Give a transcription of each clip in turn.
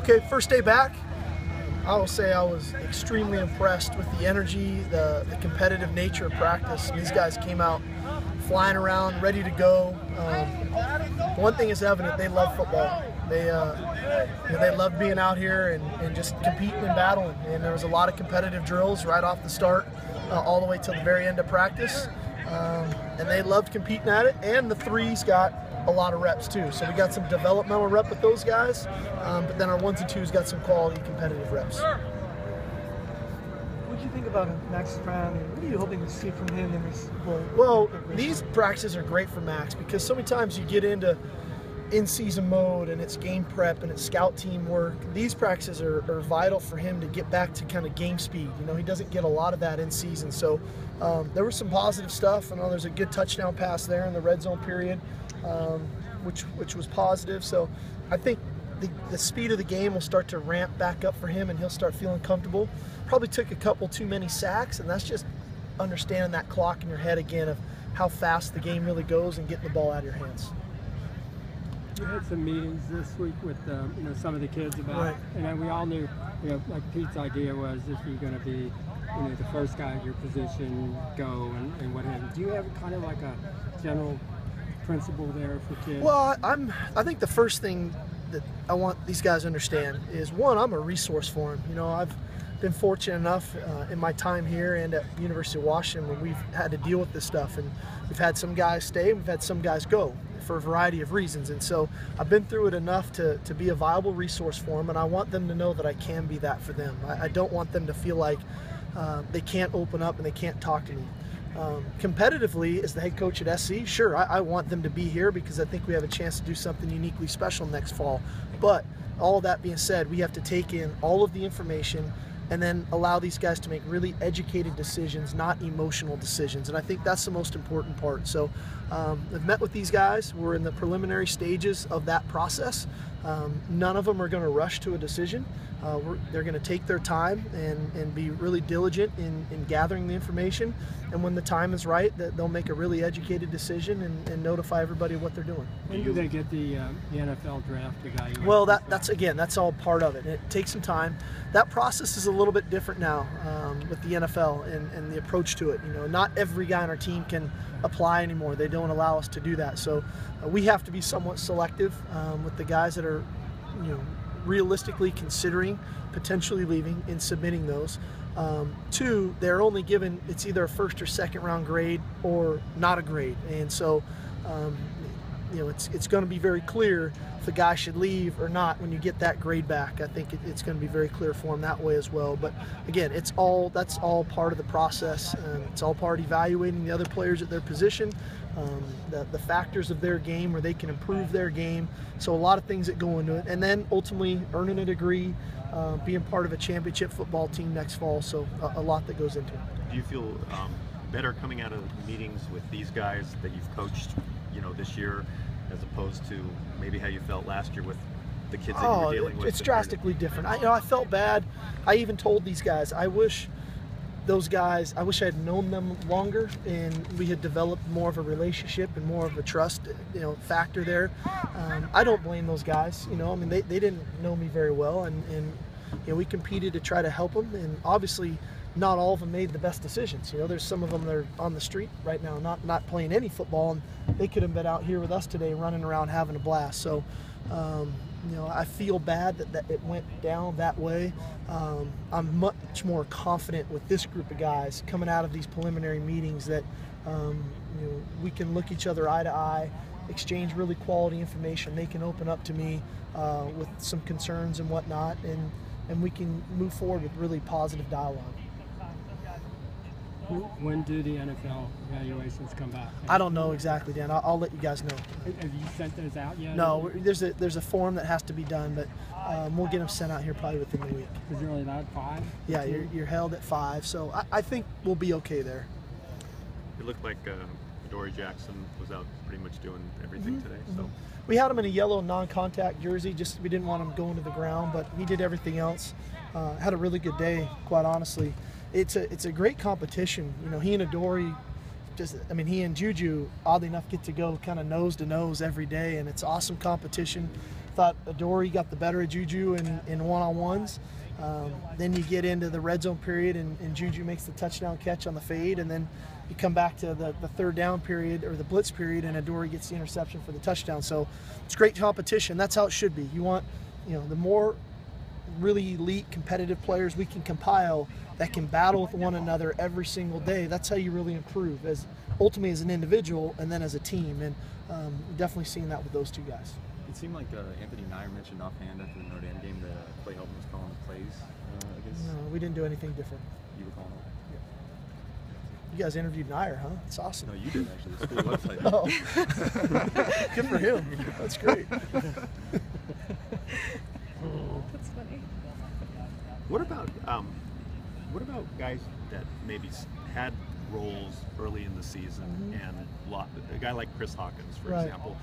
Okay, first day back, I will say I was extremely impressed with the energy, the competitive nature of practice. These guys came out flying around, ready to go. One thing is evident, they love football. They love being out here and just competing and battling. And there was a lot of competitive drills right off the start, all the way till the very end of practice. And they loved competing at it, and the threes got a lot of reps too. So we got some developmental rep with those guys, but then our ones and twos got some quality competitive reps. What do you think about Max Brown, and what are you hoping to see from him in this whole? Well, these practices are great for Max because so many times you get into in-season mode and it's game prep and it's scout team work. These practices are vital for him to get back to kind of game speed. You know, he doesn't get a lot of that in season. So there was some positive stuff. I know there's a good touchdown pass there in the red zone period, which was positive. So I think the speed of the game will start to ramp back up for him and he'll start feeling comfortable. Probably took a couple too many sacks, and that's just understanding that clock in your head again of how fast the game really goes and getting the ball out of your hands. You had some meetings this week with some of the kids about, right. And we all knew, like Pete's idea was if you're going to be, the first guy at your position, go and what have you. Do you have kind of like a general principle there for kids? Well, I think the first thing that I want these guys to understand is, one, I'm a resource for them. I've been fortunate enough in my time here and at the University of Washington when we've had to deal with this stuff, and we've had some guys stay, we've had some guys go for a variety of reasons, and so I've been through it enough to be a viable resource for them, and I want them to know that I can be that for them. I don't want them to feel like they can't open up and they can't talk to me. Competitively, as the head coach at SC, sure, I want them to be here because I think we have a chance to do something uniquely special next fall. But all that being said, we have to take in all of the information and then allow these guys to make really educated decisions, not emotional decisions. And I think that's the most important part. So I've met with these guys. We're in the preliminary stages of that process. None of them are going to rush to a decision. They're going to take their time and be really diligent in gathering the information. And when the time is right, they'll make a really educated decision and notify everybody what they're doing. When do they get the NFL draft evaluation? Well, that's all part of it. It takes some time. That process is a little bit different now with the NFL and the approach to it. Not every guy on our team can apply anymore. They don't allow us to do that. So we have to be somewhat selective with the guys that are, realistically considering potentially leaving and submitting those. Two, they're only given, it's either a first or second round grade or not a grade. And so, it's going to be very clear if a guy should leave or not when you get that grade back. I think it's going to be very clear for him that way as well. But again, that's all part of the process. It's all part of evaluating the other players at their position, the factors of their game where they can improve their game. So a lot of things that go into it. And then ultimately earning a degree, being part of a championship football team next fall. So a lot that goes into it. Do you feel better coming out of meetings with these guys that you've coached, this year, as opposed to maybe how you felt last year with the kids that you were dealing with? It's drastically different. I felt bad. I even told these guys, I wish I had known them longer and we had developed more of a relationship and more of a trust, factor there. I don't blame those guys. They didn't know me very well, and we competed to try to help them, and obviously not all of them made the best decisions. There's some of them that are on the street right now, not playing any football, and they could have been out here with us today running around having a blast. So I feel bad that it went down that way. I'm much more confident with this group of guys coming out of these preliminary meetings that we can look each other eye to eye, exchange really quality information. They can open up to me with some concerns and whatnot, and we can move forward with really positive dialogue. When do the NFL evaluations come back? I don't know exactly, Dan. I'll let you guys know. Have you sent those out yet? No, there's a form that has to be done, but we'll get them sent out here probably within the week. Is you're only allowed 5? Yeah, you're held at 5, so I think we'll be okay there. It looked like Dory Jackson was out pretty much doing everything today. So we had him in a yellow non-contact jersey. Just we didn't want him going to the ground, but he did everything else. Had a really good day, quite honestly. It's a great competition. He and Adoree, he and Juju, oddly enough, get to go kind of nose to nose every day, and it's awesome competition. thought Adoree got the better of Juju in one-on-ones. Then you get into the red zone period, and Juju makes the touchdown catch on the fade, and then you come back to the third down period or the blitz period, and Adoree gets the interception for the touchdown. So it's great competition. That's how it should be. You want, the more really elite competitive players we can compile that can battle with one another every single day. That's how you really improve, ultimately as an individual and then as a team. And definitely seeing that with those two guys. It seemed like Anthony Nyer mentioned offhand after the Notre Dame game that Clay Helton was calling the plays. I guess. No, we didn't do anything different. You were calling them? You guys interviewed Nyer, huh? That's awesome. No, you did actually. The school website. Oh. Good for him. That's great. That's funny. What about guys that maybe had roles early in the season and a guy like Chris Hawkins, for example?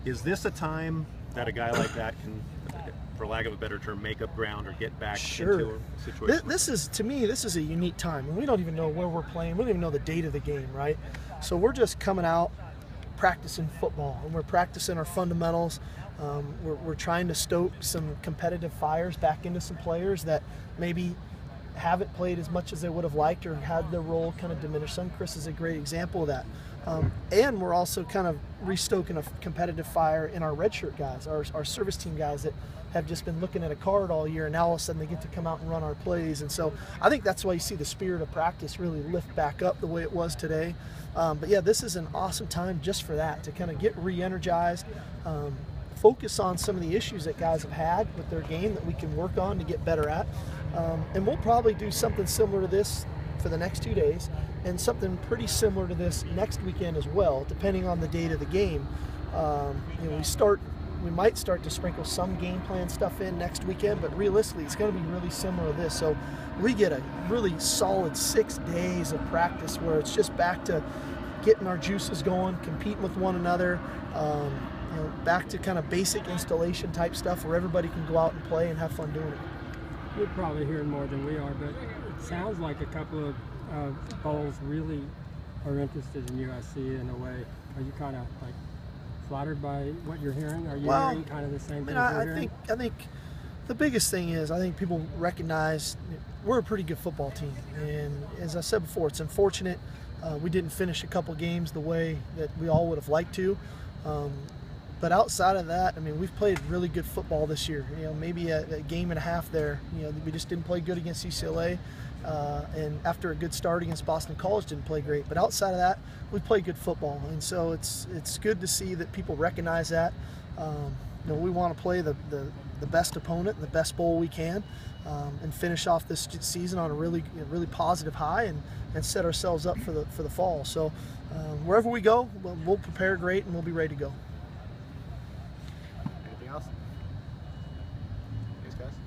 Is this a time that a guy like that can, for lack of a better term, make up ground or get back into a situation? This is a unique time, and we don't even know where we're playing. We don't even know the date of the game, right? So we're just coming out practicing football, and we're practicing our fundamentals. We're trying to stoke some competitive fires back into some players that maybe haven't played as much as they would have liked or had their role kind of diminished some. Chris is a great example of that. And we're also kind of restoking a competitive fire in our redshirt guys, our service team guys that have just been looking at a card all year, and now all of a sudden they get to come out and run our plays. And so I think that's why you see the spirit of practice really lift back up the way it was today. But yeah, this is an awesome time just for that, to kind of get re-energized, focus on some of the issues that guys have had with their game that we can work on to get better at. And we'll probably do something similar to this for the next 2 days, and something pretty similar to this next weekend as well, depending on the date of the game. We might start to sprinkle some game plan stuff in next weekend, but realistically, it's going to be really similar to this. So we get a really solid 6 days of practice where it's just back to getting our juices going, competing with one another, back to kind of basic installation type stuff where everybody can go out and play and have fun doing it. You're probably hearing more than we are, but it sounds like a couple of bowls really are interested in USC in a way. Are you kind of like flattered by what you're hearing? Are you hearing kind of the same thing? I think the biggest thing is I think people recognize we're a pretty good football team, and as I said before, it's unfortunate we didn't finish a couple games the way that we all would have liked to. But outside of that, I mean, we've played really good football this year. Maybe a game and a half there. We just didn't play good against UCLA, and after a good start against Boston College, didn't play great. But outside of that, we played good football, and so it's good to see that people recognize that. We want to play the best opponent, the best bowl we can, and finish off this season on a really positive high, and set ourselves up for the fall. So wherever we go, we'll prepare great, and we'll be ready to go. Anything else?